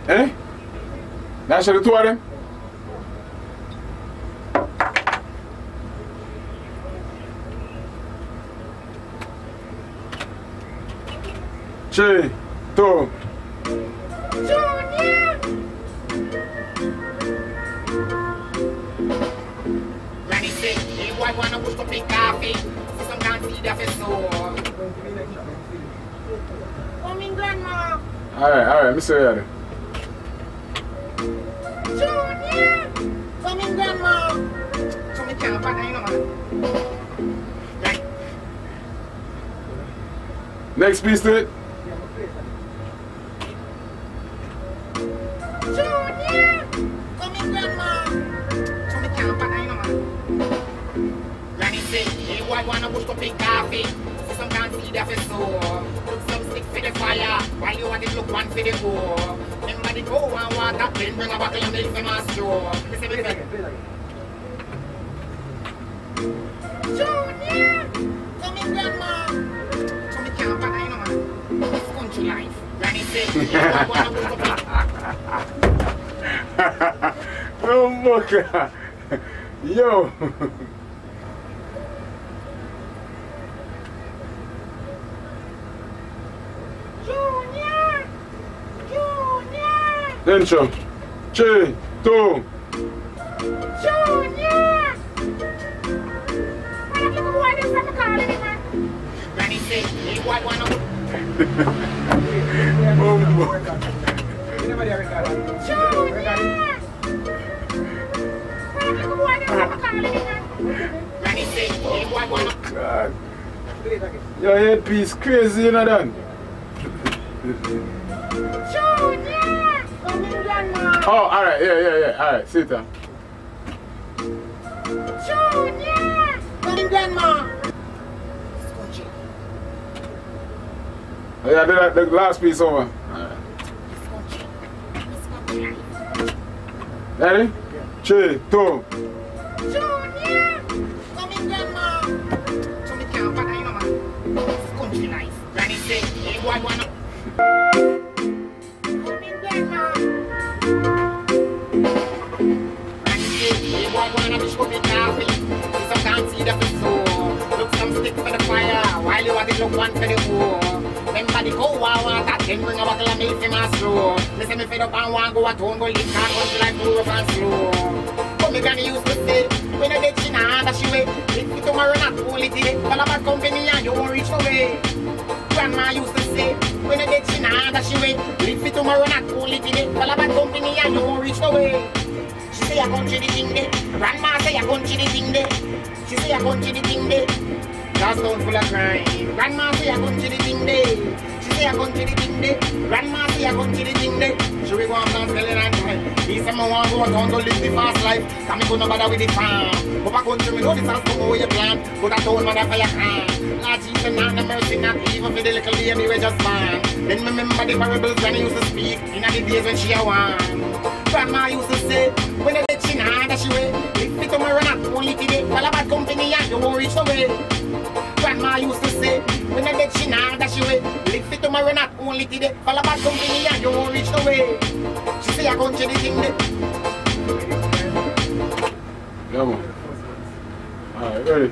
Eh? That's the two of them? Three, two. Junior! Granny said, hey, boy, wanna push to pick coffee? See some can't see that face so. Come in, Grandma. Alright, Mr. Yadi. Junior! Come in, Grandma. So me can't find you know, man. Right. Next piece to it. Junior! Come in, Grandma. So me can't find you know, man. Granny said, hey, boy, wanna push to pick coffee? See some can't see that face so. Look some stick for the fire, while you want it look one for the go. Remember the go and water, then bring a bottle of milk for my store. Listen, listen. Junior! Come in, Grandma. So me can't find you know, man. It's country life. Granny said, hey, boy, wanna push to pick. Oh my God. Yo. Junior! Junior! Intro. 3, 2. Junior! Look at boy, this time calling him, man. Granny said, hey, boy, wanna. Oh my Junior! Look at boy, this time calling him, man. Granny said, hey, boy, wanna. God. Your headpiece crazy, you know that? Junior! Come in, Grandma. Oh, alright, yeah. Alright, sit down. Junior! Come in, Grandma. Oh, yeah, the last piece over. Alright. Ready? 3, 2. Junior! Come in, Grandma. So me can't find you know, man. It's country life. Granny said, hey, boy, wanna. Come in, Grandma. Granny said, hey, boy, wanna fish coffee coffee. See some can't see the fish so. Look some stick for the fire, while you want it look one for the war. Remember the go water, then bring a bottle of milk for my store. Listen me fed up and want go a town, go live car country like too rough and slow. But me granny used to say, when I get in a hand that she way, if you tomorrow not only today, all about company and you won't reach the way. Grandma used to say, when I get in a hand that she way, if you tomorrow not only today, all about company and you won't reach the way. She say I country the thing there, Grandma say I country the thing there. She say I country the thing there. Just don't full of crime. Grandma say I country the thing there. She say I country the thing there. Grandma say I country the thing there. She will go and dance telling and time. He say I want to go out to live the fast life. Come me go no bother with the farm. But back country me know this has come over your plan. But I told mother for your can. Lord Jesus not the mercy not even for the little baby we just born. Then remember the parables Granny used to speak in the days when she a one. Grandma used to say when I let she know that she way. If it tomorrow not only today, all about company and you won't reach the way. Grandma used to say, when I get she now that she way, live it tomorrow not only today, all about company and you won't reach the way. She say I country the thing there. Come on. Alright, ready?